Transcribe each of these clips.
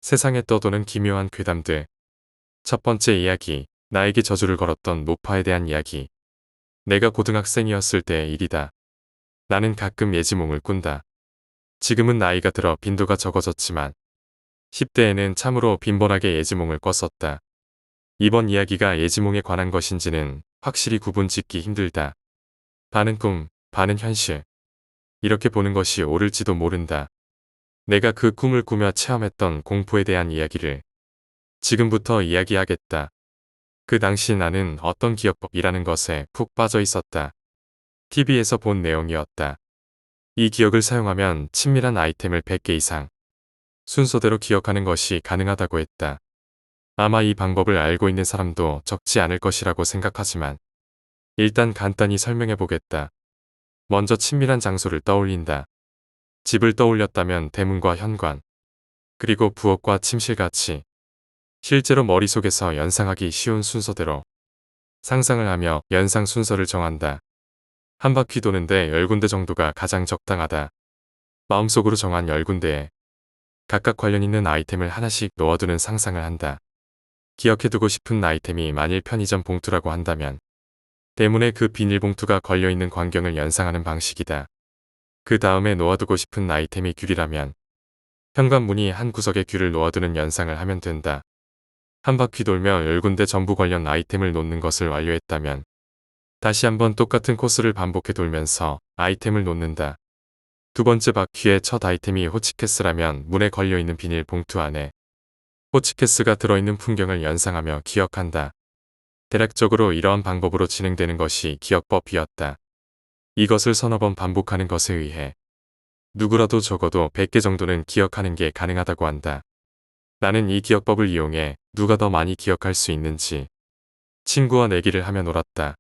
세상에 떠도는 기묘한 괴담들. 첫 번째 이야기, 나에게 저주를 걸었던 노파에 대한 이야기. 내가 고등학생이었을 때의 일이다. 나는 가끔 예지몽을 꾼다. 지금은 나이가 들어 빈도가 적어졌지만 10대에는 참으로 빈번하게 예지몽을 꿨었다. 이번 이야기가 예지몽에 관한 것인지는 확실히 구분짓기 힘들다. 반은 꿈, 반은 현실. 이렇게 보는 것이 옳을지도 모른다. 내가 그 꿈을 꾸며 체험했던 공포에 대한 이야기를 지금부터 이야기하겠다. 그 당시 나는 어떤 기억법이라는 것에 푹 빠져 있었다. TV에서 본 내용이었다. 이 기억을 사용하면 친밀한 아이템을 100개 이상 순서대로 기억하는 것이 가능하다고 했다. 아마 이 방법을 알고 있는 사람도 적지 않을 것이라고 생각하지만 일단 간단히 설명해 보겠다. 먼저 친밀한 장소를 떠올린다. 집을 떠올렸다면 대문과 현관, 그리고 부엌과 침실같이 실제로 머릿속에서 연상하기 쉬운 순서대로 상상을 하며 연상 순서를 정한다. 한 바퀴 도는데 10군데 정도가 가장 적당하다. 마음속으로 정한 10군데에 각각 관련 있는 아이템을 하나씩 놓아두는 상상을 한다. 기억해두고 싶은 아이템이 만일 편의점 봉투라고 한다면 대문에 그 비닐봉투가 걸려있는 광경을 연상하는 방식이다. 그 다음에 놓아두고 싶은 아이템이 귤이라면 현관문이 한 구석에 귤을 놓아두는 연상을 하면 된다. 한 바퀴 돌며 10군데 전부 관련 아이템을 놓는 것을 완료했다면 다시 한번 똑같은 코스를 반복해 돌면서 아이템을 놓는다. 두 번째 바퀴의 첫 아이템이 호치케스라면 문에 걸려있는 비닐 봉투 안에 호치케스가 들어있는 풍경을 연상하며 기억한다. 대략적으로 이러한 방법으로 진행되는 것이 기억법이었다. 이것을 서너 번 반복하는 것에 의해 누구라도 적어도 100개 정도는 기억하는 게 가능하다고 한다. 나는 이 기억법을 이용해 누가 더 많이 기억할 수 있는지 친구와 내기를 하며 놀았다.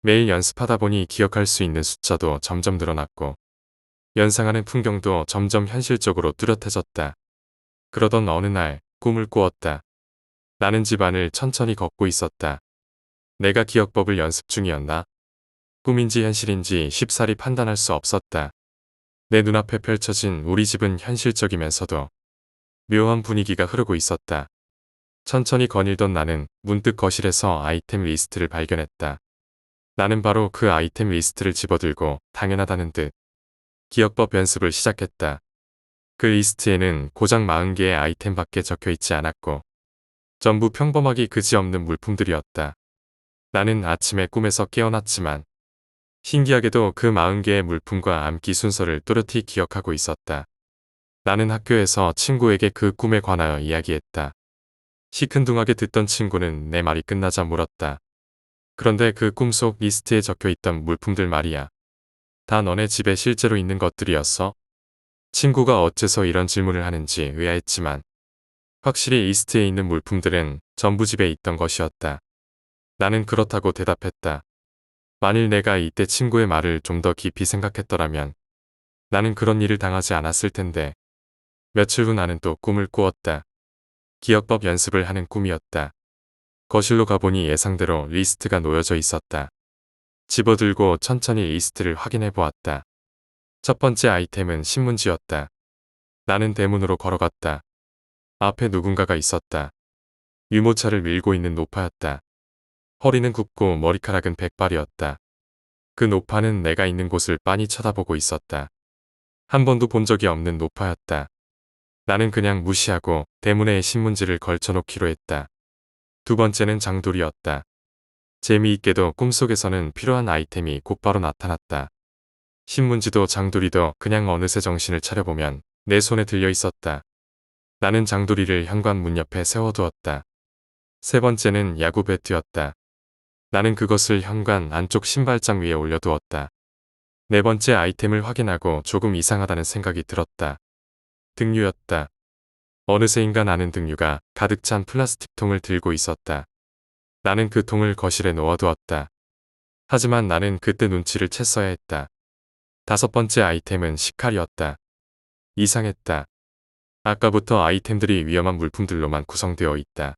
매일 연습하다 보니 기억할 수 있는 숫자도 점점 늘어났고 연상하는 풍경도 점점 현실적으로 뚜렷해졌다. 그러던 어느 날 꿈을 꾸었다. 나는 집안을 천천히 걷고 있었다. 내가 기억법을 연습 중이었나? 꿈인지 현실인지 쉽사리 판단할 수 없었다. 내 눈앞에 펼쳐진 우리 집은 현실적이면서도 묘한 분위기가 흐르고 있었다. 천천히 거닐던 나는 문득 거실에서 아이템 리스트를 발견했다. 나는 바로 그 아이템 리스트를 집어들고 당연하다는 듯 기억법 연습을 시작했다. 그 리스트에는 고작 40개의 아이템밖에 적혀있지 않았고 전부 평범하기 그지없는 물품들이었다. 나는 아침에 꿈에서 깨어났지만 신기하게도 그 40개의 물품과 암기 순서를 또렷이 기억하고 있었다. 나는 학교에서 친구에게 그 꿈에 관하여 이야기했다. 시큰둥하게 듣던 친구는 내 말이 끝나자 물었다. 그런데 그 꿈속 리스트에 적혀있던 물품들 말이야. 다 너네 집에 실제로 있는 것들이었어? 친구가 어째서 이런 질문을 하는지 의아했지만 확실히 리스트에 있는 물품들은 전부 집에 있던 것이었다. 나는 그렇다고 대답했다. 만일 내가 이때 친구의 말을 좀 더 깊이 생각했더라면 나는 그런 일을 당하지 않았을 텐데. 며칠 후 나는 또 꿈을 꾸었다. 기억법 연습을 하는 꿈이었다. 거실로 가보니 예상대로 리스트가 놓여져 있었다. 집어들고 천천히 리스트를 확인해 보았다. 첫 번째 아이템은 신문지였다. 나는 대문으로 걸어갔다. 앞에 누군가가 있었다. 유모차를 밀고 있는 노파였다. 허리는 굽고 머리카락은 백발이었다. 그 노파는 내가 있는 곳을 빤히 쳐다보고 있었다. 한 번도 본 적이 없는 노파였다. 나는 그냥 무시하고 대문에 신문지를 걸쳐놓기로 했다. 두 번째는 장돌이었다. 재미있게도 꿈속에서는 필요한 아이템이 곧바로 나타났다. 신문지도 장돌이도 그냥 어느새 정신을 차려보면 내 손에 들려 있었다. 나는 장돌이를 현관문 옆에 세워두었다. 세 번째는 야구 배트였다. 나는 그것을 현관 안쪽 신발장 위에 올려두었다. 네 번째 아이템을 확인하고 조금 이상하다는 생각이 들었다. 등유였다. 어느새인가 나는 등유가 가득 찬 플라스틱 통을 들고 있었다. 나는 그 통을 거실에 놓아두었다. 하지만 나는 그때 눈치를 챘어야 했다. 다섯 번째 아이템은 식칼이었다. 이상했다. 아까부터 아이템들이 위험한 물품들로만 구성되어 있다.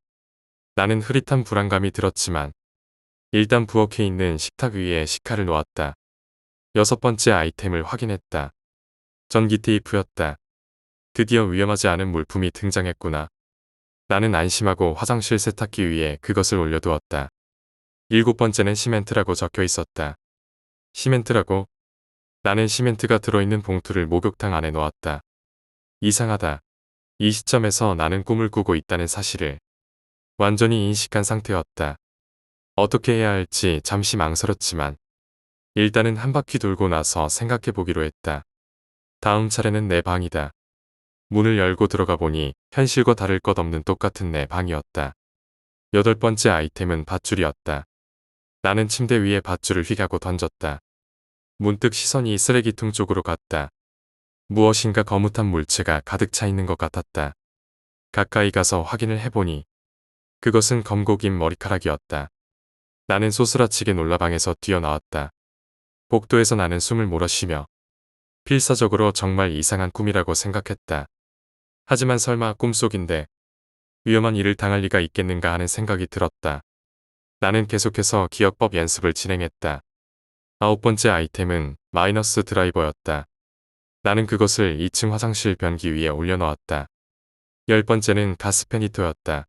나는 흐릿한 불안감이 들었지만 일단 부엌에 있는 식탁 위에 식칼을 놓았다. 여섯 번째 아이템을 확인했다. 전기 테이프였다. 드디어 위험하지 않은 물품이 등장했구나. 나는 안심하고 화장실 세탁기 위에 그것을 올려두었다. 7번째는 시멘트라고 적혀 있었다. 시멘트라고? 나는 시멘트가 들어있는 봉투를 목욕탕 안에 놓았다. 이상하다. 이 시점에서 나는 꿈을 꾸고 있다는 사실을 완전히 인식한 상태였다. 어떻게 해야 할지 잠시 망설였지만 일단은 한 바퀴 돌고 나서 생각해 보기로 했다. 다음 차례는 내 방이다. 문을 열고 들어가 보니 현실과 다를 것 없는 똑같은 내 방이었다. 8번째 아이템은 밧줄이었다. 나는 침대 위에 밧줄을 휙하고 던졌다. 문득 시선이 쓰레기통 쪽으로 갔다. 무엇인가 거뭇한 물체가 가득 차 있는 것 같았다. 가까이 가서 확인을 해보니 그것은 검고 긴 머리카락이었다. 나는 소스라치게 놀라 방에서 뛰어나왔다. 복도에서 나는 숨을 몰아쉬며 필사적으로 정말 이상한 꿈이라고 생각했다. 하지만 설마 꿈속인데 위험한 일을 당할 리가 있겠는가 하는 생각이 들었다. 나는 계속해서 기억법 연습을 진행했다. 9번째 아이템은 마이너스 드라이버였다. 나는 그것을 2층 화장실 변기 위에 올려놓았다. 10번째는 가스페니터였다.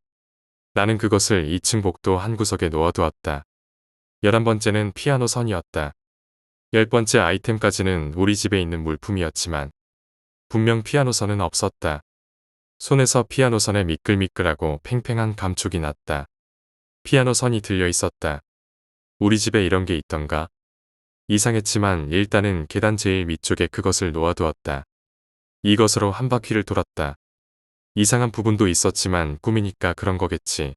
나는 그것을 2층 복도 한 구석에 놓아두었다. 11번째는 피아노 선이었다. 10번째 아이템까지는 우리 집에 있는 물품이었지만 분명 피아노 선은 없었다. 손에서 피아노 선에 미끌미끌하고 팽팽한 감촉이 났다. 피아노 선이 들려 있었다. 우리 집에 이런 게 있던가? 이상했지만 일단은 계단 제일 밑쪽에 그것을 놓아두었다. 이것으로 한 바퀴를 돌았다. 이상한 부분도 있었지만 꿈이니까 그런 거겠지.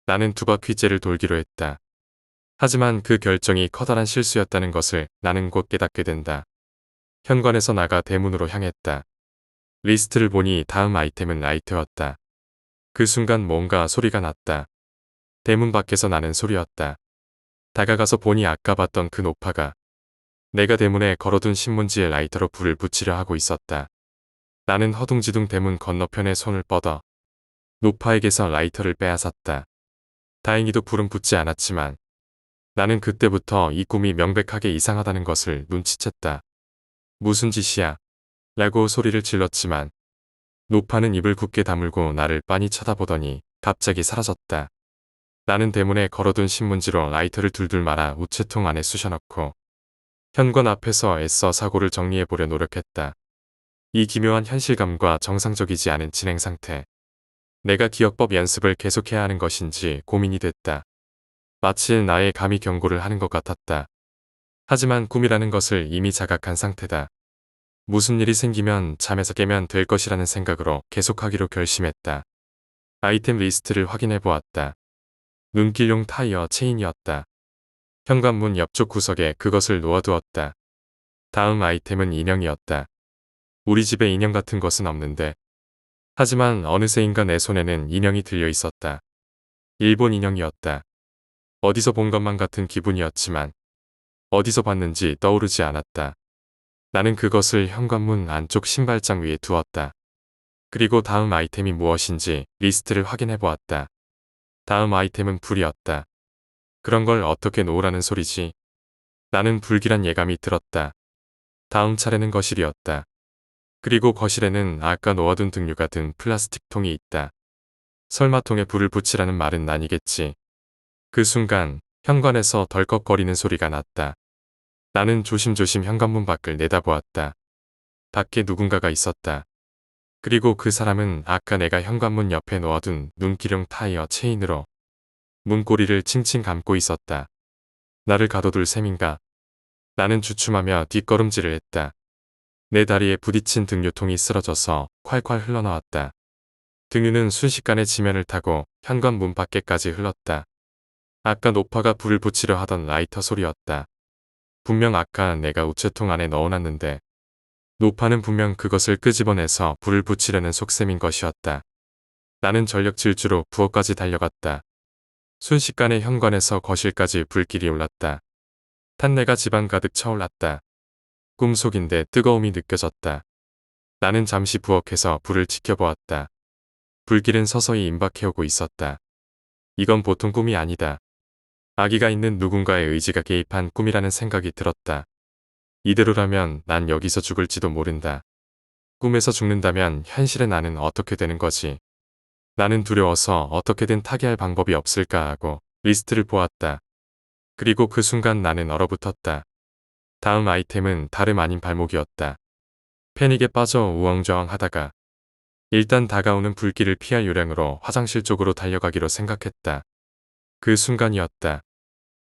나는 2바퀴째를 돌기로 했다. 하지만 그 결정이 커다란 실수였다는 것을 나는 곧 깨닫게 된다. 현관에서 나가 대문으로 향했다. 리스트를 보니 다음 아이템은 라이터였다. 그 순간 뭔가 소리가 났다. 대문 밖에서 나는 소리였다. 다가가서 보니 아까 봤던 그 노파가 내가 대문에 걸어둔 신문지에 라이터로 불을 붙이려 하고 있었다. 나는 허둥지둥 대문 건너편에 손을 뻗어 노파에게서 라이터를 빼앗았다. 다행히도 불은 붙지 않았지만 나는 그때부터 이 꿈이 명백하게 이상하다는 것을 눈치챘다. 무슨 짓이야? 라고 소리를 질렀지만 노파는 입을 굳게 다물고 나를 빤히 쳐다보더니 갑자기 사라졌다. 나는 대문에 걸어둔 신문지로 라이터를 둘둘 말아 우체통 안에 쑤셔넣고 현관 앞에서 애써 사고를 정리해보려 노력했다. 이 기묘한 현실감과 정상적이지 않은 진행 상태. 내가 기억법 연습을 계속해야 하는 것인지 고민이 됐다. 마치 나의 감이 경고를 하는 것 같았다. 하지만 꿈이라는 것을 이미 자각한 상태다. 무슨 일이 생기면 잠에서 깨면 될 것이라는 생각으로 계속하기로 결심했다. 아이템 리스트를 확인해 보았다. 눈길용 타이어 체인이었다. 현관문 옆쪽 구석에 그것을 놓아두었다. 다음 아이템은 인형이었다. 우리 집에 인형 같은 것은 없는데. 하지만 어느새인가 내 손에는 인형이 들려 있었다. 일본 인형이었다. 어디서 본 것만 같은 기분이었지만 어디서 봤는지 떠오르지 않았다. 나는 그것을 현관문 안쪽 신발장 위에 두었다. 그리고 다음 아이템이 무엇인지 리스트를 확인해 보았다. 다음 아이템은 불이었다. 그런 걸 어떻게 놓으라는 소리지? 나는 불길한 예감이 들었다. 다음 차례는 거실이었다. 그리고 거실에는 아까 놓아둔 등유가 든 플라스틱 통이 있다. 설마 통에 불을 붙이라는 말은 아니겠지. 그 순간 현관에서 덜컥거리는 소리가 났다. 나는 조심조심 현관문 밖을 내다보았다. 밖에 누군가가 있었다. 그리고 그 사람은 아까 내가 현관문 옆에 놓아둔 눈길용 타이어 체인으로 문고리를 칭칭 감고 있었다. 나를 가둬둘 셈인가? 나는 주춤하며 뒷걸음질을 했다. 내 다리에 부딪힌 등유통이 쓰러져서 콸콸 흘러나왔다. 등유는 순식간에 지면을 타고 현관문 밖에까지 흘렀다. 아까 노파가 불을 붙이려 하던 라이터 소리였다. 분명 아까 내가 우체통 안에 넣어놨는데 노파는 분명 그것을 끄집어내서 불을 붙이려는 속셈인 것이었다. 나는 전력 질주로 부엌까지 달려갔다. 순식간에 현관에서 거실까지 불길이 올랐다. 탄내가 집안 가득 차올랐다. 꿈속인데 뜨거움이 느껴졌다. 나는 잠시 부엌에서 불을 지켜보았다. 불길은 서서히 임박해오고 있었다. 이건 보통 꿈이 아니다. 아기가 있는 누군가의 의지가 개입한 꿈이라는 생각이 들었다. 이대로라면 난 여기서 죽을지도 모른다. 꿈에서 죽는다면 현실의 나는 어떻게 되는 거지? 나는 두려워서 어떻게든 타개할 방법이 없을까 하고 리스트를 보았다. 그리고 그 순간 나는 얼어붙었다. 다음 아이템은 다름 아닌 발목이었다. 패닉에 빠져 우왕좌왕 하다가 일단 다가오는 불길을 피할 요량으로 화장실 쪽으로 달려가기로 생각했다. 그 순간이었다.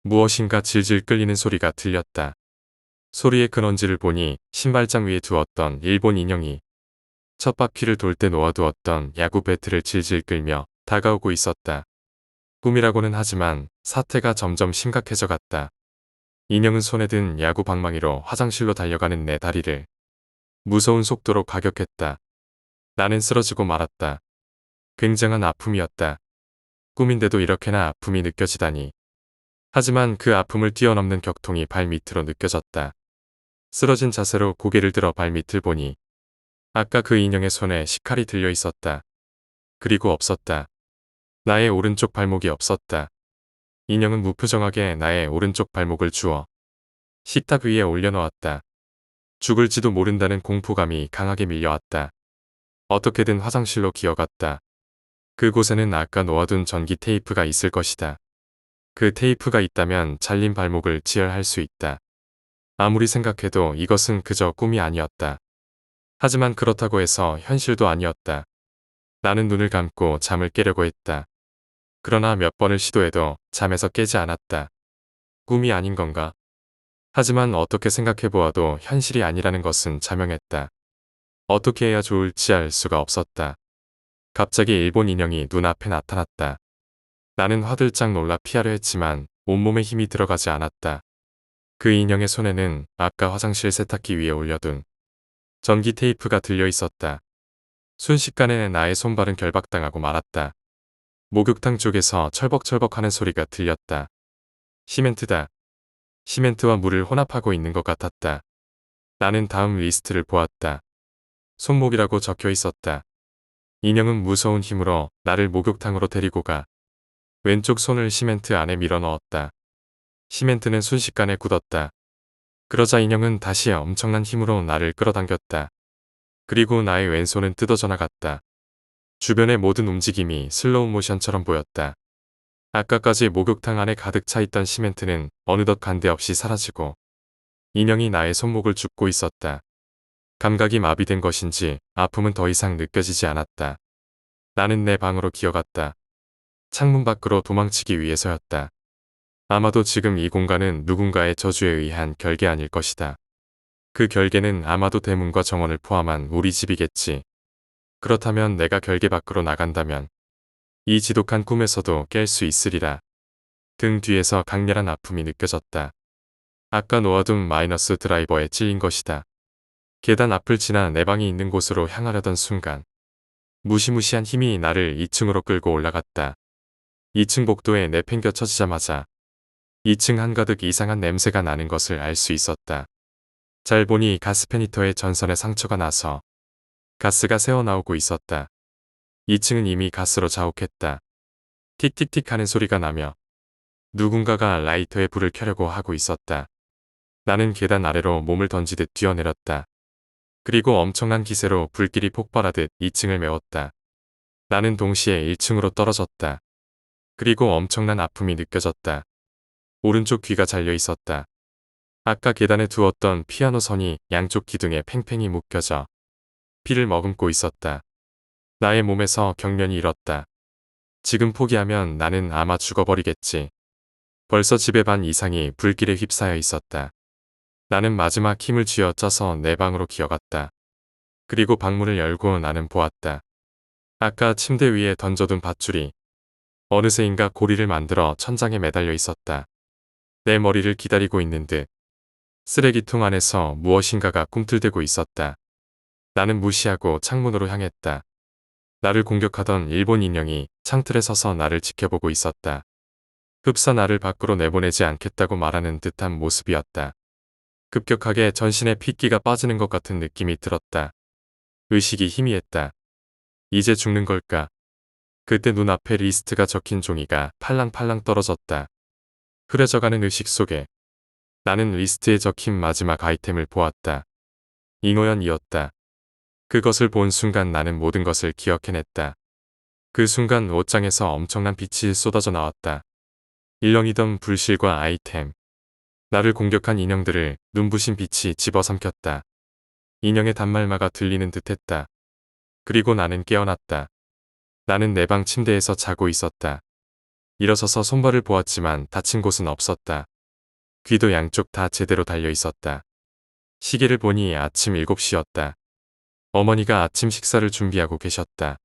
무엇인가 질질 끌리는 소리가 들렸다. 소리의 근원지를 보니 신발장 위에 두었던 일본 인형이 첫 바퀴를 돌 때 놓아두었던 야구 배트를 질질 끌며 다가오고 있었다. 꿈이라고는 하지만 사태가 점점 심각해져 갔다. 인형은 손에 든 야구 방망이로 화장실로 달려가는 내 다리를 무서운 속도로 가격했다. 나는 쓰러지고 말았다. 굉장한 아픔이었다. 꿈인데도 이렇게나 아픔이 느껴지다니. 하지만 그 아픔을 뛰어넘는 격통이 발 밑으로 느껴졌다. 쓰러진 자세로 고개를 들어 발 밑을 보니 아까 그 인형의 손에 식칼이 들려 있었다. 그리고 없었다. 나의 오른쪽 발목이 없었다. 인형은 무표정하게 나의 오른쪽 발목을 주워 식탁 위에 올려놓았다. 죽을지도 모른다는 공포감이 강하게 밀려왔다. 어떻게든 화장실로 기어갔다. 그곳에는 아까 놓아둔 전기 테이프가 있을 것이다. 그 테이프가 있다면 잘린 발목을 지혈할 수 있다. 아무리 생각해도 이것은 그저 꿈이 아니었다. 하지만 그렇다고 해서 현실도 아니었다. 나는 눈을 감고 잠을 깨려고 했다. 그러나 몇 번을 시도해도 잠에서 깨지 않았다. 꿈이 아닌 건가? 하지만 어떻게 생각해보아도 현실이 아니라는 것은 자명했다. 어떻게 해야 좋을지 알 수가 없었다. 갑자기 일본 인형이 눈앞에 나타났다. 나는 화들짝 놀라 피하려 했지만 온몸에 힘이 들어가지 않았다. 그 인형의 손에는 아까 화장실 세탁기 위에 올려둔 전기 테이프가 들려 있었다. 순식간에 나의 손발은 결박당하고 말았다. 목욕탕 쪽에서 철벅철벅하는 소리가 들렸다. 시멘트다. 시멘트와 물을 혼합하고 있는 것 같았다. 나는 다음 리스트를 보았다. 손목이라고 적혀 있었다. 인형은 무서운 힘으로 나를 목욕탕으로 데리고 가 왼쪽 손을 시멘트 안에 밀어 넣었다. 시멘트는 순식간에 굳었다. 그러자 인형은 다시 엄청난 힘으로 나를 끌어당겼다. 그리고 나의 왼손은 뜯어져 나갔다. 주변의 모든 움직임이 슬로우 모션처럼 보였다. 아까까지 목욕탕 안에 가득 차 있던 시멘트는 어느덧 간데 없이 사라지고 인형이 나의 손목을 줍고 있었다. 감각이 마비된 것인지 아픔은 더 이상 느껴지지 않았다. 나는 내 방으로 기어갔다. 창문 밖으로 도망치기 위해서였다. 아마도 지금 이 공간은 누군가의 저주에 의한 결계 아닐 것이다. 그 결계는 아마도 대문과 정원을 포함한 우리 집이겠지. 그렇다면 내가 결계 밖으로 나간다면 이 지독한 꿈에서도 깰 수 있으리라. 등 뒤에서 강렬한 아픔이 느껴졌다. 아까 놓아둔 마이너스 드라이버에 찔린 것이다. 계단 앞을 지나 내 방이 있는 곳으로 향하려던 순간 무시무시한 힘이 나를 2층으로 끌고 올라갔다. 2층 복도에 내팽겨 쳐지자마자 2층 한가득 이상한 냄새가 나는 것을 알 수 있었다. 잘 보니 가스페니터의 전선에 상처가 나서 가스가 새어나오고 있었다. 2층은 이미 가스로 자욱했다. 틱틱틱 하는 소리가 나며 누군가가 라이터에 불을 켜려고 하고 있었다. 나는 계단 아래로 몸을 던지듯 뛰어내렸다. 그리고 엄청난 기세로 불길이 폭발하듯 2층을 메웠다. 나는 동시에 1층으로 떨어졌다. 그리고 엄청난 아픔이 느껴졌다. 오른쪽 귀가 잘려 있었다. 아까 계단에 두었던 피아노 선이 양쪽 기둥에 팽팽히 묶여져 피를 머금고 있었다. 나의 몸에서 경련이 일었다. 지금 포기하면 나는 아마 죽어버리겠지. 벌써 집의 반 이상이 불길에 휩싸여 있었다. 나는 마지막 힘을 쥐어 짜서 내 방으로 기어갔다. 그리고 방문을 열고 나는 보았다. 아까 침대 위에 던져둔 밧줄이 어느새인가 고리를 만들어 천장에 매달려 있었다. 내 머리를 기다리고 있는 듯 쓰레기통 안에서 무엇인가가 꿈틀대고 있었다. 나는 무시하고 창문으로 향했다. 나를 공격하던 일본 인형이 창틀에 서서 나를 지켜보고 있었다. 흡사 나를 밖으로 내보내지 않겠다고 말하는 듯한 모습이었다. 급격하게 전신에 핏기가 빠지는 것 같은 느낌이 들었다. 의식이 희미했다. 이제 죽는 걸까? 그때 눈앞에 리스트가 적힌 종이가 팔랑팔랑 떨어졌다. 흐려져가는 의식 속에 나는 리스트에 적힌 마지막 아이템을 보았다. 잉어연이었다. 그것을 본 순간 나는 모든 것을 기억해냈다. 그 순간 옷장에서 엄청난 빛이 쏟아져 나왔다. 일렁이던 불실과 아이템, 나를 공격한 인형들을 눈부신 빛이 집어삼켰다. 인형의 단말마가 들리는 듯했다. 그리고 나는 깨어났다. 나는 내 방 침대에서 자고 있었다. 일어서서 손발을 보았지만 다친 곳은 없었다. 귀도 양쪽 다 제대로 달려 있었다. 시계를 보니 아침 7시였다. 어머니가 아침 식사를 준비하고 계셨다.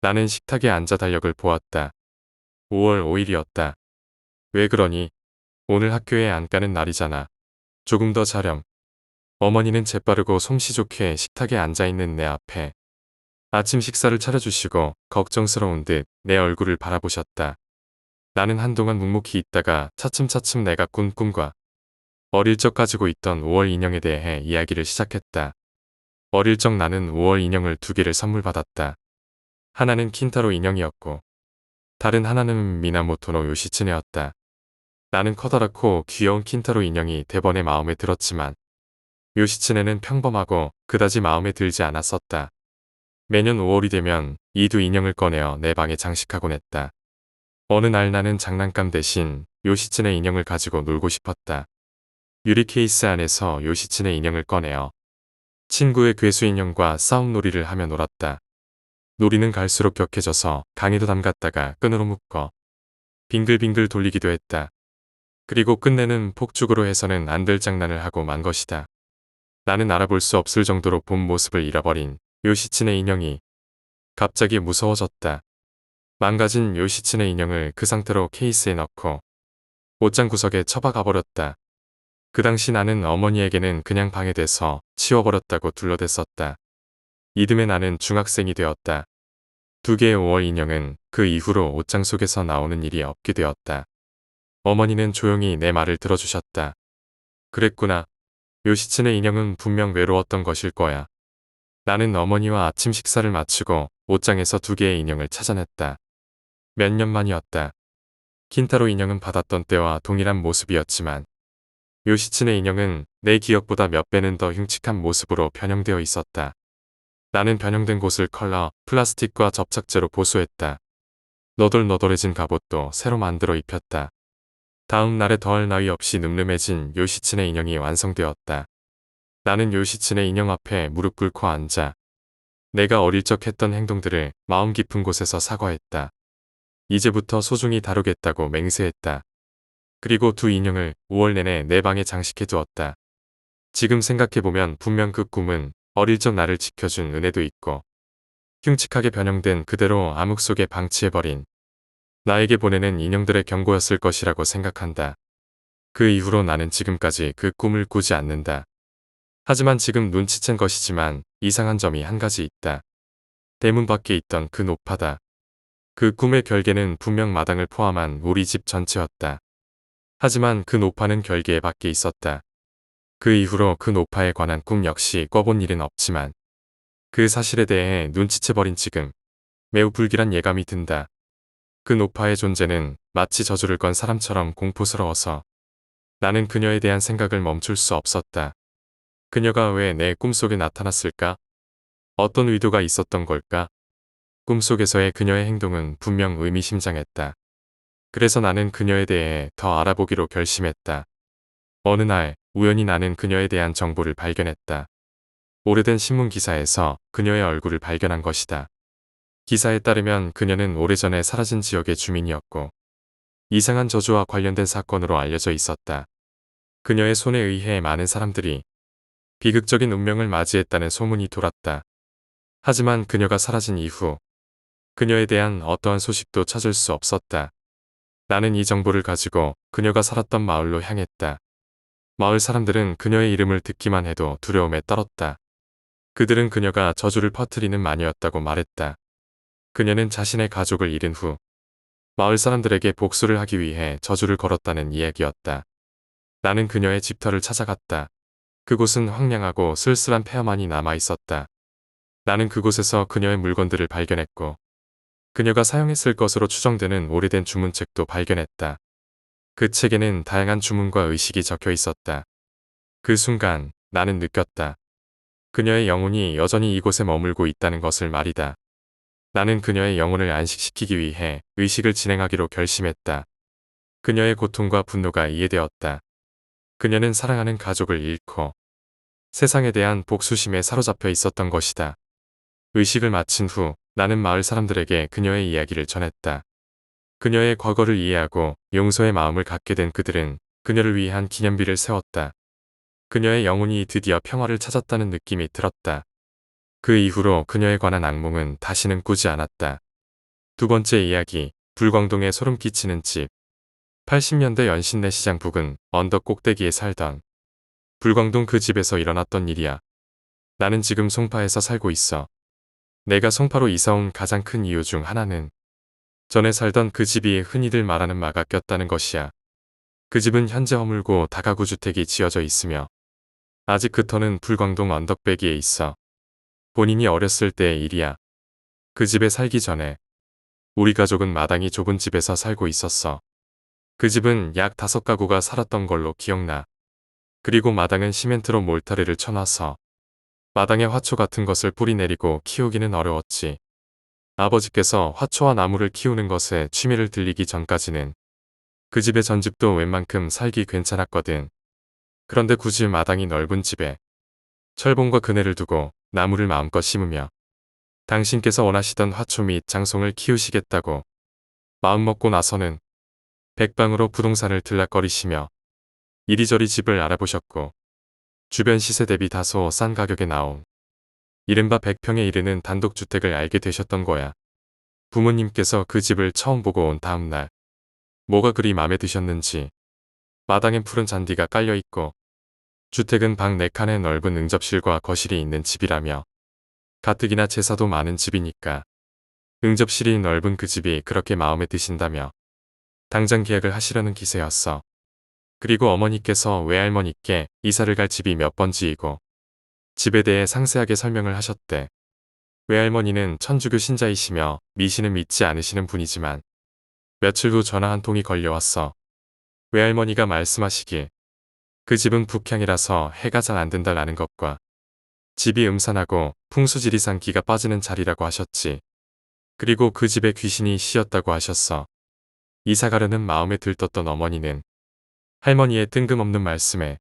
나는 식탁에 앉아 달력을 보았다. 5월 5일이었다. 왜 그러니? 오늘 학교에 안 가는 날이잖아. 조금 더 자렴. 어머니는 재빠르고 솜씨 좋게 식탁에 앉아있는 내 앞에 아침 식사를 차려주시고 걱정스러운 듯 내 얼굴을 바라보셨다. 나는 한동안 묵묵히 있다가 차츰차츰 내가 꾼 꿈과 어릴 적 가지고 있던 5월 인형에 대해 이야기를 시작했다. 어릴 적 나는 5월 인형을 2개를 선물 받았다. 하나는 킨타로 인형이었고 다른 하나는 미나모토노 요시츠네였다. 나는 커다랗고 귀여운 킨타로 인형이 대번에 마음에 들었지만 요시츠네는 평범하고 그다지 마음에 들지 않았었다. 매년 5월이 되면 이 두 인형을 꺼내어 내 방에 장식하곤 했다. 어느 날 나는 장난감 대신 요시츠네 인형을 가지고 놀고 싶었다. 유리 케이스 안에서 요시츠네 인형을 꺼내어 친구의 괴수 인형과 싸움놀이를 하며 놀았다. 놀이는 갈수록 격해져서 강에도 담갔다가 끈으로 묶어 빙글빙글 돌리기도 했다. 그리고 끝내는 폭죽으로 해서는 안 될 장난을 하고 만 것이다. 나는 알아볼 수 없을 정도로 본 모습을 잃어버린 요시츠네 인형이 갑자기 무서워졌다. 망가진 요시츠네 인형을 그 상태로 케이스에 넣고 옷장 구석에 처박아 버렸다. 그 당시 나는 어머니에게는 그냥 방해돼서 치워버렸다고 둘러댔었다. 이듬해 나는 중학생이 되었다. 2개의 5월 인형은 그 이후로 옷장 속에서 나오는 일이 없게 되었다. 어머니는 조용히 내 말을 들어주셨다. 그랬구나. 요시츠네 인형은 분명 외로웠던 것일 거야. 나는 어머니와 아침 식사를 마치고 옷장에서 2개의 인형을 찾아냈다. 몇 년 만이었다. 킨타로 인형은 받았던 때와 동일한 모습이었지만 요시츠네 인형은 내 기억보다 몇 배는 더 흉측한 모습으로 변형되어 있었다. 나는 변형된 곳을 컬러, 플라스틱과 접착제로 보수했다. 너덜너덜해진 갑옷도 새로 만들어 입혔다. 다음 날에 더할 나위 없이 늠름해진 요시츠네 인형이 완성되었다. 나는 요시츠네 인형 앞에 무릎 꿇고 앉아 내가 어릴 적 했던 행동들을 마음 깊은 곳에서 사과했다. 이제부터 소중히 다루겠다고 맹세했다. 그리고 두 인형을 5월 내내 내 방에 장식해 두었다. 지금 생각해보면 분명 그 꿈은 어릴 적 나를 지켜준 은혜도 있고 흉측하게 변형된 그대로 암흑 속에 방치해버린 나에게 보내는 인형들의 경고였을 것이라고 생각한다. 그 이후로 나는 지금까지 그 꿈을 꾸지 않는다. 하지만 지금 눈치챈 것이지만 이상한 점이 한 가지 있다. 대문 밖에 있던 그 노파다. 그 꿈의 결계는 분명 마당을 포함한 우리 집 전체였다. 하지만 그 노파는 결계 밖에 있었다. 그 이후로 그 노파에 관한 꿈 역시 꿔본 일은 없지만 그 사실에 대해 눈치채버린 지금 매우 불길한 예감이 든다. 그 노파의 존재는 마치 저주를 건 사람처럼 공포스러워서 나는 그녀에 대한 생각을 멈출 수 없었다. 그녀가 왜 내 꿈속에 나타났을까? 어떤 의도가 있었던 걸까? 꿈속에서의 그녀의 행동은 분명 의미심장했다. 그래서 나는 그녀에 대해 더 알아보기로 결심했다. 어느 날 우연히 나는 그녀에 대한 정보를 발견했다. 오래된 신문 기사에서 그녀의 얼굴을 발견한 것이다. 기사에 따르면 그녀는 오래전에 사라진 지역의 주민이었고 이상한 저주와 관련된 사건으로 알려져 있었다. 그녀의 손에 의해 많은 사람들이 비극적인 운명을 맞이했다는 소문이 돌았다. 하지만 그녀가 사라진 이후 그녀에 대한 어떠한 소식도 찾을 수 없었다. 나는 이 정보를 가지고 그녀가 살았던 마을로 향했다. 마을 사람들은 그녀의 이름을 듣기만 해도 두려움에 떨었다. 그들은 그녀가 저주를 퍼뜨리는 마녀였다고 말했다. 그녀는 자신의 가족을 잃은 후 마을 사람들에게 복수를 하기 위해 저주를 걸었다는 이야기였다. 나는 그녀의 집터를 찾아갔다. 그곳은 황량하고 쓸쓸한 폐허만이 남아 있었다. 나는 그곳에서 그녀의 물건들을 발견했고 그녀가 사용했을 것으로 추정되는 오래된 주문책도 발견했다. 그 책에는 다양한 주문과 의식이 적혀 있었다. 그 순간 나는 느꼈다. 그녀의 영혼이 여전히 이곳에 머물고 있다는 것을 말이다. 나는 그녀의 영혼을 안식시키기 위해 의식을 진행하기로 결심했다. 그녀의 고통과 분노가 이해되었다. 그녀는 사랑하는 가족을 잃고 세상에 대한 복수심에 사로잡혀 있었던 것이다. 의식을 마친 후 나는 마을 사람들에게 그녀의 이야기를 전했다. 그녀의 과거를 이해하고 용서의 마음을 갖게 된 그들은 그녀를 위한 기념비를 세웠다. 그녀의 영혼이 드디어 평화를 찾았다는 느낌이 들었다. 그 이후로 그녀에 관한 악몽은 다시는 꾸지 않았다. 두 번째 이야기, 불광동의 소름 끼치는 집. 80년대 연신내 시장 부근 언덕 꼭대기에 살던 불광동 그 집에서 일어났던 일이야. 나는 지금 송파에서 살고 있어. 내가 송파로 이사온 가장 큰 이유 중 하나는 전에 살던 그 집이 흔히들 말하는 마가 꼈다는 것이야. 그 집은 현재 허물고 다가구 주택이 지어져 있으며 아직 그 터는 불광동 언덕배기에 있어. 본인이 어렸을 때의 일이야. 그 집에 살기 전에 우리 가족은 마당이 좁은 집에서 살고 있었어. 그 집은 약 5가구가 살았던 걸로 기억나. 그리고 마당은 시멘트로 몰타리를 쳐놔서 마당에 화초 같은 것을 뿌리내리고 키우기는 어려웠지. 아버지께서 화초와 나무를 키우는 것에 취미를 들리기 전까지는 그 집의 전집도 웬만큼 살기 괜찮았거든. 그런데 굳이 마당이 넓은 집에 철봉과 그네를 두고 나무를 마음껏 심으며 당신께서 원하시던 화초 및 장송을 키우시겠다고 마음먹고 나서는 백방으로 부동산을 들락거리시며 이리저리 집을 알아보셨고 주변 시세 대비 다소 싼 가격에 나온 이른바 100평에 이르는 단독주택을 알게 되셨던 거야. 부모님께서 그 집을 처음 보고 온 다음 날 뭐가 그리 마음에 드셨는지 마당엔 푸른 잔디가 깔려있고 주택은 방 4칸의 넓은 응접실과 거실이 있는 집이라며 가뜩이나 제사도 많은 집이니까 응접실이 넓은 그 집이 그렇게 마음에 드신다며 당장 계약을 하시려는 기세였어. 그리고 어머니께서 외할머니께 이사를 갈 집이 몇 번지이고 집에 대해 상세하게 설명을 하셨대. 외할머니는 천주교 신자이시며 미신을 믿지 않으시는 분이지만 며칠 후 전화 한 통이 걸려왔어. 외할머니가 말씀하시길 그 집은 북향이라서 해가 잘 안 된다라는 것과 집이 음산하고 풍수지리상 기가 빠지는 자리라고 하셨지. 그리고 그 집에 귀신이 씌었다고 하셨어. 이사 가려는 마음에 들떴던 어머니는 할머니의 뜬금없는 말씀에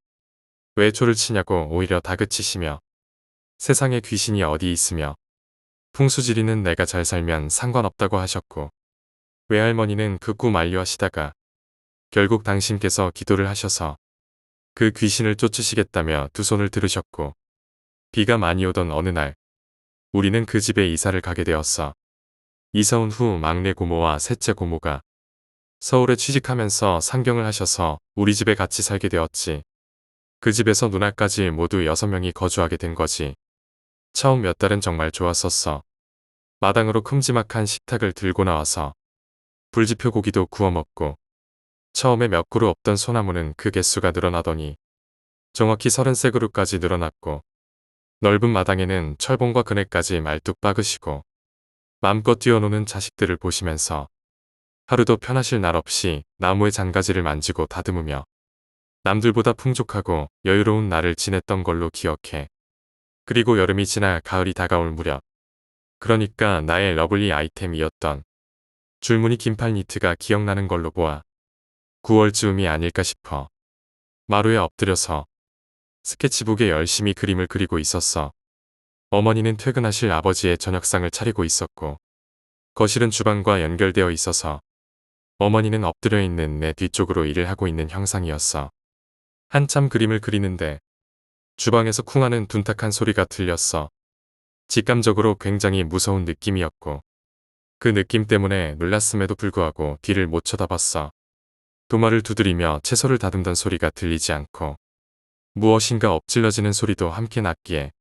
왜 초를 치냐고 오히려 다그치시며 세상에 귀신이 어디 있으며 풍수지리는 내가 잘 살면 상관없다고 하셨고 외할머니는 극구 만류하시다가 결국 당신께서 기도를 하셔서 그 귀신을 쫓으시겠다며 두 손을 들으셨고 비가 많이 오던 어느 날 우리는 그 집에 이사를 가게 되었어. 이사 온 후 막내 고모와 셋째 고모가 서울에 취직하면서 상경을 하셔서 우리 집에 같이 살게 되었지. 그 집에서 누나까지 모두 6명이 거주하게 된 거지. 처음 몇 달은 정말 좋았었어. 마당으로 큼지막한 식탁을 들고 나와서 불지표 고기도 구워 먹고 처음에 몇 그루 없던 소나무는 그 개수가 늘어나더니 정확히 33그루까지 늘어났고 넓은 마당에는 철봉과 그네까지 말뚝 박으시고 마음껏 뛰어노는 자식들을 보시면서 하루도 편하실 날 없이 나무의 장가지를 만지고 다듬으며 남들보다 풍족하고 여유로운 날을 지냈던 걸로 기억해. 그리고 여름이 지나 가을이 다가올 무렵 그러니까 나의 러블리 아이템이었던 줄무늬 긴팔 니트가 기억나는 걸로 보아 9월쯤이 아닐까 싶어. 마루에 엎드려서 스케치북에 열심히 그림을 그리고 있었어. 어머니는 퇴근하실 아버지의 저녁상을 차리고 있었고 거실은 주방과 연결되어 있어서 어머니는 엎드려 있는 내 뒤쪽으로 일을 하고 있는 형상이었어. 한참 그림을 그리는데 주방에서 쿵하는 둔탁한 소리가 들렸어. 직감적으로 굉장히 무서운 느낌이었고 그 느낌 때문에 놀랐음에도 불구하고 뒤를 못 쳐다봤어. 도마를 두드리며 채소를 다듬던 소리가 들리지 않고 무엇인가 엎질러지는 소리도 함께 났기에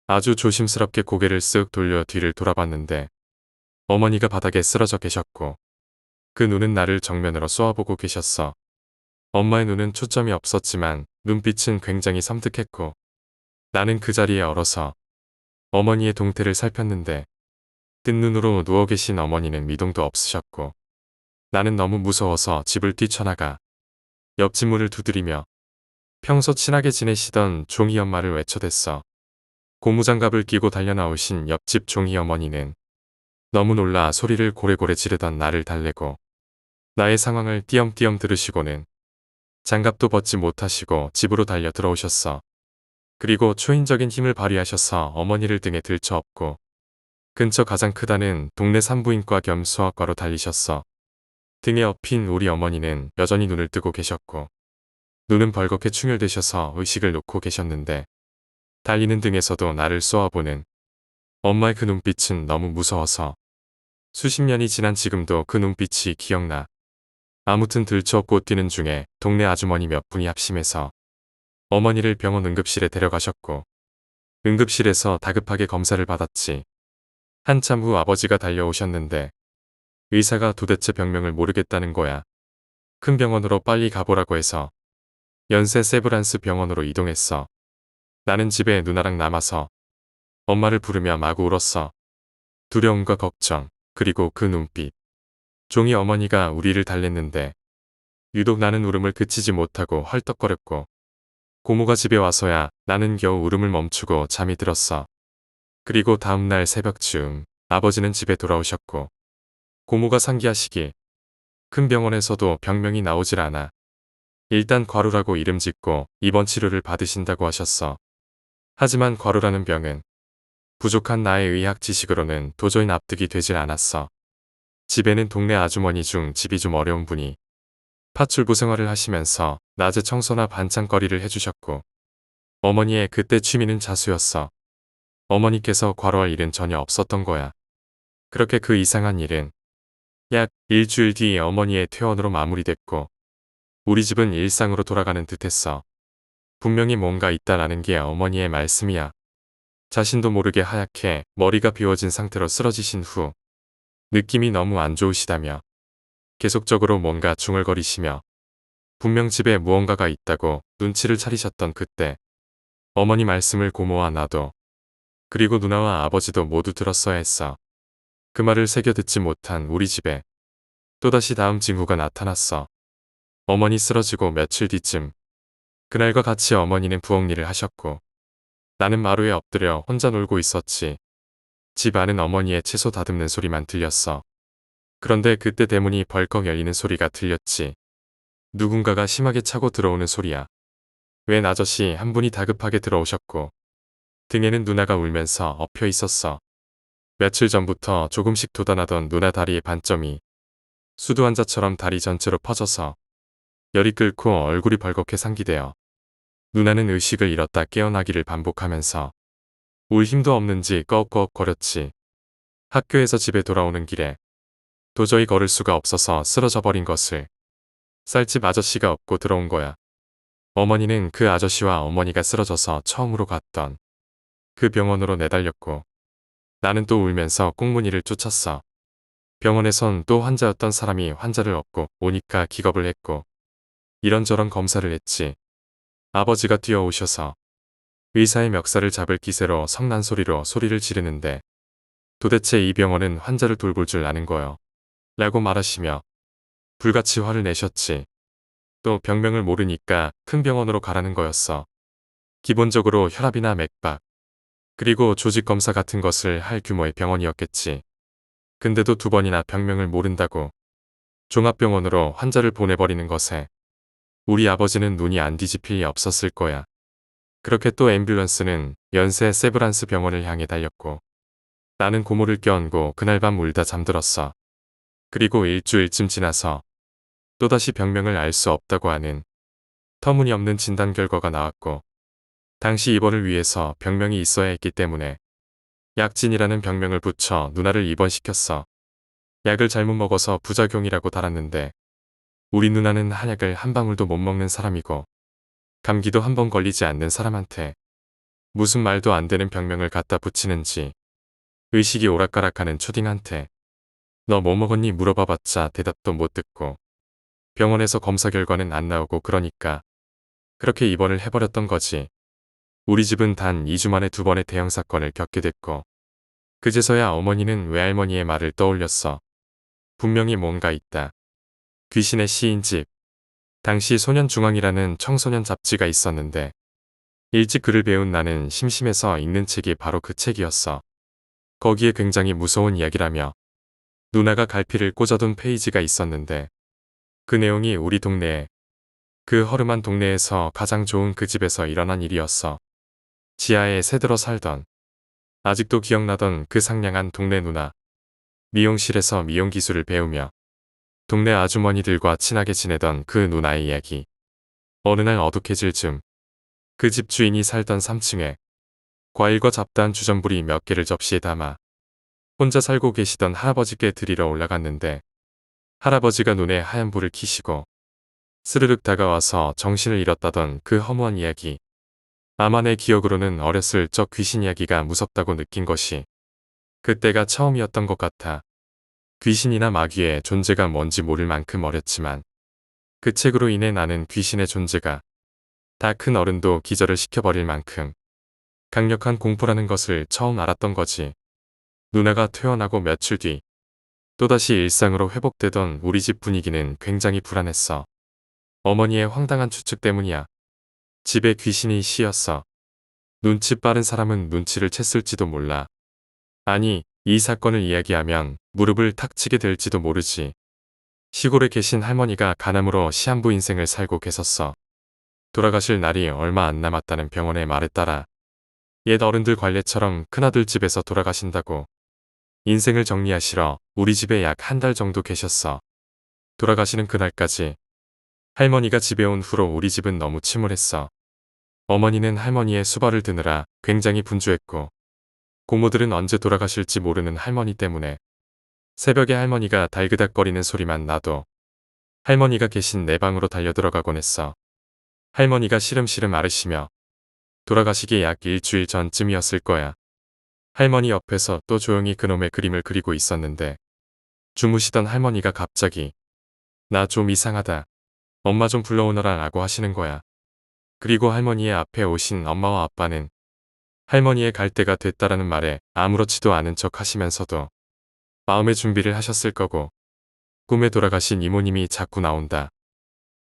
아주 조심스럽게 고개를 쓱 돌려 뒤를 돌아봤는데 어머니가 바닥에 쓰러져 계셨고 그 눈은 나를 정면으로 쏘아보고 계셨어. 엄마의 눈은 초점이 없었지만 눈빛은 굉장히 섬뜩했고 나는 그 자리에 얼어서 어머니의 동태를 살폈는데 뜬 눈으로 누워 계신 어머니는 미동도 없으셨고 나는 너무 무서워서 집을 뛰쳐나가 옆집 문을 두드리며 평소 친하게 지내시던 종이 엄마를 외쳐댔어. 고무장갑을 끼고 달려나오신 옆집 종이 어머니는 너무 놀라 소리를 고래고래 지르던 나를 달래고 나의 상황을 띄엄띄엄 들으시고는 장갑도 벗지 못하시고 집으로 달려 들어오셨어. 그리고 초인적인 힘을 발휘하셔서 어머니를 등에 들쳐업고 근처 가장 크다는 동네 산부인과 겸 수학과로 달리셨어. 등에 업힌 우리 어머니는 여전히 눈을 뜨고 계셨고 눈은 벌겋게 충혈되셔서 의식을 놓고 계셨는데 달리는 등에서도 나를 쏘아보는 엄마의 그 눈빛은 너무 무서워서 수십 년이 지난 지금도 그 눈빛이 기억나. 아무튼 들쳐업고 뛰는 중에 동네 아주머니 몇 분이 합심해서 어머니를 병원 응급실에 데려가셨고 응급실에서 다급하게 검사를 받았지. 한참 후 아버지가 달려오셨는데 의사가 도대체 병명을 모르겠다는 거야. 큰 병원으로 빨리 가보라고 해서 연세 세브란스 병원으로 이동했어. 나는 집에 누나랑 남아서 엄마를 부르며 마구 울었어. 두려움과 걱정, 그리고 그 눈빛. 종이 어머니가 우리를 달랬는데 유독 나는 울음을 그치지 못하고 헐떡거렸고 고모가 집에 와서야 나는 겨우 울음을 멈추고 잠이 들었어. 그리고 다음날 새벽쯤 아버지는 집에 돌아오셨고 고모가 상기하시길 큰 병원에서도 병명이 나오질 않아. 일단 과루라고 이름 짓고 입원 치료를 받으신다고 하셨어. 하지만 과루라는 병은 부족한 나의 의학 지식으로는 도저히 납득이 되질 않았어. 집에는 동네 아주머니 중 집이 좀 어려운 분이 파출부 생활을 하시면서 낮에 청소나 반찬거리를 해주셨고 어머니의 그때 취미는 자수였어. 어머니께서 과로할 일은 전혀 없었던 거야. 그렇게 그 이상한 일은 약 일주일 뒤 어머니의 퇴원으로 마무리됐고 우리 집은 일상으로 돌아가는 듯했어. 분명히 뭔가 있다라는 게 어머니의 말씀이야. 자신도 모르게 하얗게 머리가 비워진 상태로 쓰러지신 후 느낌이 너무 안 좋으시다며 계속적으로 뭔가 중얼거리시며 분명 집에 무언가가 있다고 눈치를 차리셨던 그때 어머니 말씀을 고모와 나도 그리고 누나와 아버지도 모두 들었어야 했어. 그 말을 새겨 듣지 못한 우리 집에 또다시 다음 징후가 나타났어. 어머니 쓰러지고 며칠 뒤쯤 그날과 같이 어머니는 부엌 일을 하셨고 나는 마루에 엎드려 혼자 놀고 있었지. 집 안은 어머니의 채소 다듬는 소리만 들렸어. 그런데 그때 대문이 벌컥 열리는 소리가 들렸지. 누군가가 심하게 차고 들어오는 소리야. 웬 아저씨 한 분이 다급하게 들어오셨고 등에는 누나가 울면서 엎여 있었어. 며칠 전부터 조금씩 돋아나던 누나 다리의 반점이 수두 환자처럼 다리 전체로 퍼져서 열이 끓고 얼굴이 벌겋게 상기되어 누나는 의식을 잃었다 깨어나기를 반복하면서 울 힘도 없는지 꺼욱꺼욱거렸지. 학교에서 집에 돌아오는 길에 도저히 걸을 수가 없어서 쓰러져 버린 것을 쌀집 아저씨가 업고 들어온 거야. 어머니는 그 아저씨와 어머니가 쓰러져서 처음으로 갔던 그 병원으로 내달렸고 나는 또 울면서 꽁무니를 쫓았어. 병원에선 또 환자였던 사람이 환자를 업고 오니까 기겁을 했고 이런저런 검사를 했지. 아버지가 뛰어오셔서 의사의 멱살을 잡을 기세로 성난 소리로 소리를 지르는데 도대체 이 병원은 환자를 돌볼 줄 아는 거요. 라고 말하시며 불같이 화를 내셨지. 또 병명을 모르니까 큰 병원으로 가라는 거였어. 기본적으로 혈압이나 맥박, 그리고 조직 검사 같은 것을 할 규모의 병원이었겠지. 근데도 2번이나 병명을 모른다고 종합병원으로 환자를 보내버리는 것에 우리 아버지는 눈이 안 뒤집힐 리 없었을 거야. 그렇게 또 앰뷸런스는 연세 세브란스 병원을 향해 달렸고 나는 고모를 껴안고 그날 밤 울다 잠들었어. 그리고 일주일쯤 지나서 또다시 병명을 알 수 없다고 하는 터무니없는 진단 결과가 나왔고 당시 입원을 위해서 병명이 있어야 했기 때문에 약진이라는 병명을 붙여 누나를 입원시켰어. 약을 잘못 먹어서 부작용이라고 달았는데 우리 누나는 한약을 한 방울도 못 먹는 사람이고 감기도 한 번 걸리지 않는 사람한테 무슨 말도 안 되는 병명을 갖다 붙이는지 의식이 오락가락하는 초딩한테 너 뭐 먹었니 물어봐봤자 대답도 못 듣고 병원에서 검사 결과는 안 나오고 그러니까 그렇게 입원을 해버렸던 거지. 우리 집은 단 2주 만에 2번의 대형 사건을 겪게 됐고 그제서야 어머니는 외할머니의 말을 떠올렸어. 분명히 뭔가 있다. 귀신의 시인집. 당시 소년중앙이라는 청소년 잡지가 있었는데 일찍 글을 배운 나는 심심해서 읽는 책이 바로 그 책이었어. 거기에 굉장히 무서운 이야기라며 누나가 갈피를 꽂아둔 페이지가 있었는데 그 내용이 우리 동네에 그 허름한 동네에서 가장 좋은 그 집에서 일어난 일이었어. 지하에 새들어 살던 아직도 기억나던 그 상냥한 동네 누나. 미용실에서 미용 기술을 배우며 동네 아주머니들과 친하게 지내던 그 누나의 이야기. 어느 날 어둑해질 즈음 그 집 주인이 살던 3층에 과일과 잡다한 주전부리 몇 개를 접시에 담아 혼자 살고 계시던 할아버지께 드리러 올라갔는데 할아버지가 눈에 하얀 불을 켜시고 스르륵 다가와서 정신을 잃었다던 그 허무한 이야기. 아마 내 기억으로는 어렸을 적 귀신 이야기가 무섭다고 느낀 것이 그때가 처음이었던 것 같아. 귀신이나 마귀의 존재가 뭔지 모를 만큼 어렸지만 그 책으로 인해 나는 귀신의 존재가 다 큰 어른도 기절을 시켜버릴 만큼 강력한 공포라는 것을 처음 알았던 거지. 누나가 퇴원하고 며칠 뒤 또다시 일상으로 회복되던 우리 집 분위기는 굉장히 불안했어. 어머니의 황당한 추측 때문이야. 집에 귀신이 씌었어. 눈치 빠른 사람은 눈치를 챘을지도 몰라. 아니, 이 사건을 이야기하면 무릎을 탁 치게 될지도 모르지. 시골에 계신 할머니가 간암으로 시한부 인생을 살고 계셨어. 돌아가실 날이 얼마 안 남았다는 병원의 말에 따라 옛 어른들 관례처럼 큰아들 집에서 돌아가신다고. 인생을 정리하시러 우리 집에 약 한 달 정도 계셨어. 돌아가시는 그날까지 할머니가 집에 온 후로 우리 집은 너무 침울했어. 어머니는 할머니의 수발을 드느라 굉장히 분주했고 고모들은 언제 돌아가실지 모르는 할머니 때문에 새벽에 할머니가 달그닥거리는 소리만 나도 할머니가 계신 내 방으로 달려들어가곤 했어. 할머니가 시름시름 앓으시며 돌아가시기 약 일주일 전쯤이었을 거야. 할머니 옆에서 또 조용히 그놈의 그림을 그리고 있었는데 주무시던 할머니가 갑자기 나 좀 이상하다. 엄마 좀 불러오너라 라고 하시는 거야. 그리고 할머니의 앞에 오신 엄마와 아빠는 할머니의 갈 때가 됐다라는 말에 아무렇지도 않은 척 하시면서도 마음의 준비를 하셨을 거고 꿈에 돌아가신 이모님이 자꾸 나온다.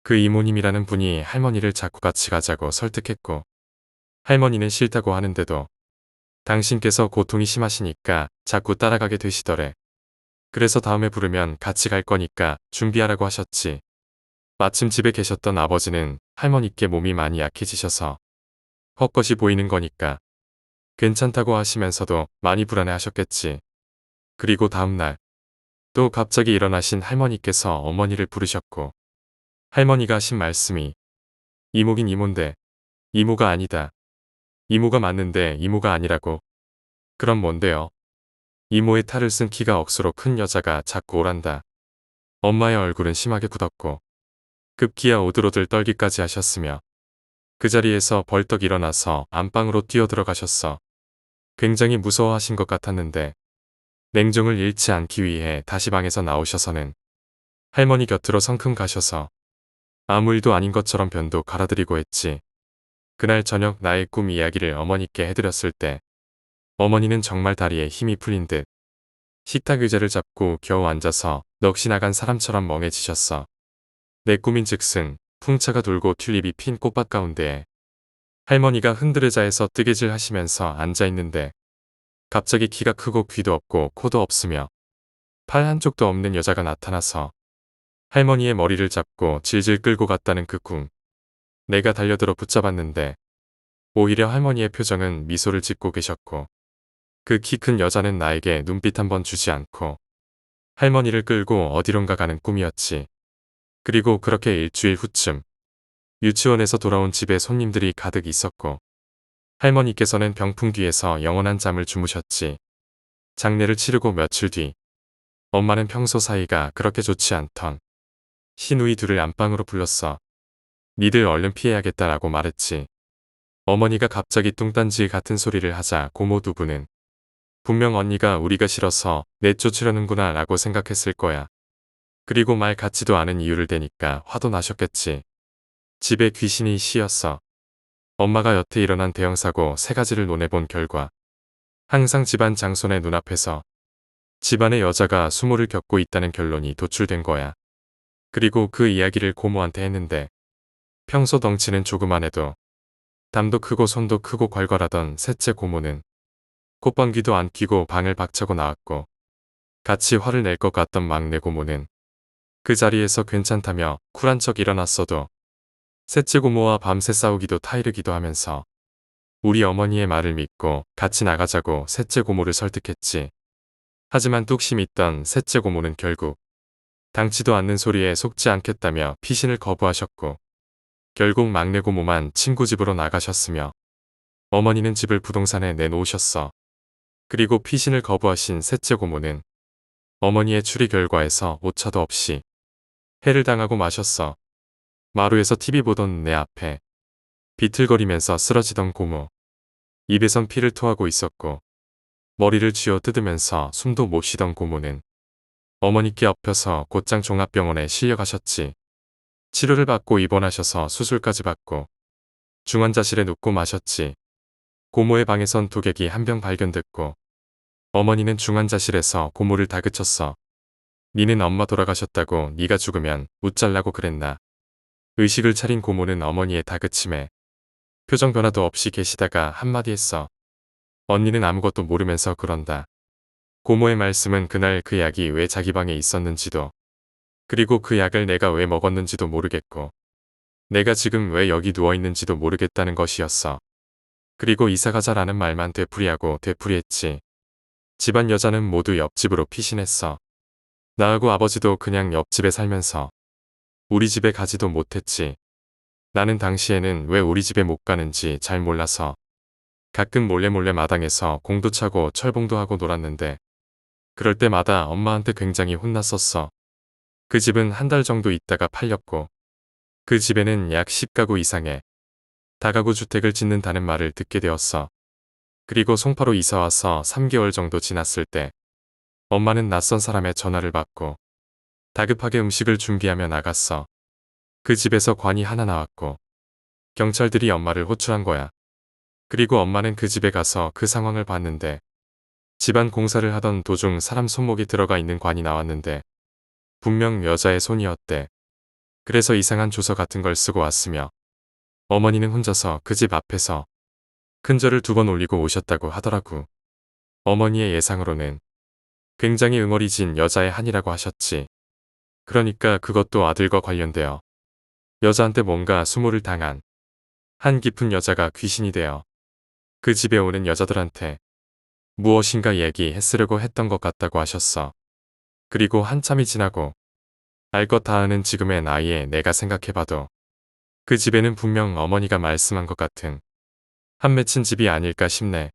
그 이모님이라는 분이 할머니를 자꾸 같이 가자고 설득했고 할머니는 싫다고 하는데도 당신께서 고통이 심하시니까 자꾸 따라가게 되시더래. 그래서 다음에 부르면 같이 갈 거니까 준비하라고 하셨지. 마침 집에 계셨던 아버지는 할머니께 몸이 많이 약해지셔서 헛것이 보이는 거니까 괜찮다고 하시면서도 많이 불안해 하셨겠지. 그리고 다음날 또 갑자기 일어나신 할머니께서 어머니를 부르셨고 할머니가 하신 말씀이 이모긴 이모인데 이모가 아니다. 이모가 맞는데 이모가 아니라고. 그럼 뭔데요? 이모의 탈을 쓴 키가 억수로 큰 여자가 자꾸 오란다. 엄마의 얼굴은 심하게 굳었고 급기야 오들오들 떨기까지 하셨으며 그 자리에서 벌떡 일어나서 안방으로 뛰어들어가셨어. 굉장히 무서워하신 것 같았는데 냉정을 잃지 않기 위해 다시 방에서 나오셔서는 할머니 곁으로 성큼 가셔서 아무 일도 아닌 것처럼 변도 갈아드리고 했지. 그날 저녁 나의 꿈 이야기를 어머니께 해드렸을 때 어머니는 정말 다리에 힘이 풀린 듯 식탁 의자를 잡고 겨우 앉아서 넋이 나간 사람처럼 멍해지셨어. 내 꿈인즉슨 풍차가 돌고 튤립이 핀 꽃밭 가운데에 할머니가 흔들의자에서 뜨개질 하시면서 앉아있는데 갑자기 키가 크고 귀도 없고 코도 없으며 팔 한쪽도 없는 여자가 나타나서 할머니의 머리를 잡고 질질 끌고 갔다는 그 꿈. 내가 달려들어 붙잡았는데 오히려 할머니의 표정은 미소를 짓고 계셨고 그 키 큰 여자는 나에게 눈빛 한번 주지 않고 할머니를 끌고 어디론가 가는 꿈이었지. 그리고 그렇게 일주일 후쯤 유치원에서 돌아온 집에 손님들이 가득 있었고 할머니께서는 병풍 뒤에서 영원한 잠을 주무셨지. 장례를 치르고 며칠 뒤 엄마는 평소 사이가 그렇게 좋지 않던 시누이 둘을 안방으로 불렀어. 니들 얼른 피해야겠다라고 말했지. 어머니가 갑자기 뚱딴지 같은 소리를 하자 고모 두 분은 분명 언니가 우리가 싫어서 내쫓으려는구나 라고 생각했을 거야. 그리고 말 같지도 않은 이유를 대니까 화도 나셨겠지. 집에 귀신이 씌었어. 엄마가 여태 일어난 대형사고 3가지를 논해본 결과 항상 집안 장손의 눈앞에서 집안의 여자가 수모를 겪고 있다는 결론이 도출된 거야. 그리고 그 이야기를 고모한테 했는데 평소 덩치는 조그만해도 담도 크고 손도 크고 괄괄하던 셋째 고모는 콧방귀도 안 뀌고 방을 박차고 나왔고, 같이 화를 낼 것 같던 막내 고모는 그 자리에서 괜찮다며 쿨한 척 일어났어도 셋째 고모와 밤새 싸우기도 타이르기도 하면서 우리 어머니의 말을 믿고 같이 나가자고 셋째 고모를 설득했지. 하지만 뚝심 있던 셋째 고모는 결국 당치도 않는 소리에 속지 않겠다며 피신을 거부하셨고, 결국 막내 고모만 친구 집으로 나가셨으며 어머니는 집을 부동산에 내놓으셨어. 그리고 피신을 거부하신 셋째 고모는 어머니의 추리 결과에서 오차도 없이 해를 당하고 마셨어. 마루에서 TV 보던 내 앞에 비틀거리면서 쓰러지던 고모. 입에선 피를 토하고 있었고 머리를 쥐어 뜯으면서 숨도 못 쉬던 고모는 어머니께 엎혀서 곧장 종합병원에 실려가셨지. 치료를 받고 입원하셔서 수술까지 받고 중환자실에 눕고 마셨지. 고모의 방에선 독약이 한 병 발견됐고 어머니는 중환자실에서 고모를 다그쳤어. 니는 엄마 돌아가셨다고 니가 죽으면 웃잘라고 그랬나. 의식을 차린 고모는 어머니의 다그침에 표정 변화도 없이 계시다가 한마디 했어. 언니는 아무것도 모르면서 그런다. 고모의 말씀은 그날 그 약이 왜 자기 방에 있었는지도, 그리고 그 약을 내가 왜 먹었는지도 모르겠고 내가 지금 왜 여기 누워있는지도 모르겠다는 것이었어. 그리고 이사가자라는 말만 되풀이하고 되풀이했지. 집안 여자는 모두 옆집으로 피신했어. 나하고 아버지도 그냥 옆집에 살면서 우리 집에 가지도 못했지. 나는 당시에는 왜 우리 집에 못 가는지 잘 몰라서 가끔 몰래 마당에서 공도 차고 철봉도 하고 놀았는데 그럴 때마다 엄마한테 굉장히 혼났었어. 그 집은 한 달 정도 있다가 팔렸고 그 집에는 약 10가구 이상의 다가구 주택을 짓는다는 말을 듣게 되었어. 그리고 송파로 이사와서 3개월 정도 지났을 때 엄마는 낯선 사람의 전화를 받고 다급하게 음식을 준비하며 나갔어. 그 집에서 관이 하나 나왔고 경찰들이 엄마를 호출한 거야. 그리고 엄마는 그 집에 가서 그 상황을 봤는데 집안 공사를 하던 도중 사람 손목이 들어가 있는 관이 나왔는데 분명 여자의 손이었대. 그래서 이상한 주소 같은 걸 쓰고 왔으며 어머니는 혼자서 그 집 앞에서 큰절을 2번 올리고 오셨다고 하더라고. 어머니의 예상으로는 굉장히 응어리진 여자의 한이라고 하셨지. 그러니까 그것도 아들과 관련되어 여자한테 뭔가 수모를 당한 한 깊은 여자가 귀신이 되어 그 집에 오는 여자들한테 무엇인가 얘기했으려고 했던 것 같다고 하셨어. 그리고 한참이 지나고 알 것 다 아는 지금의 나이에 내가 생각해봐도 그 집에는 분명 어머니가 말씀한 것 같은 한 맺힌 집이 아닐까 싶네.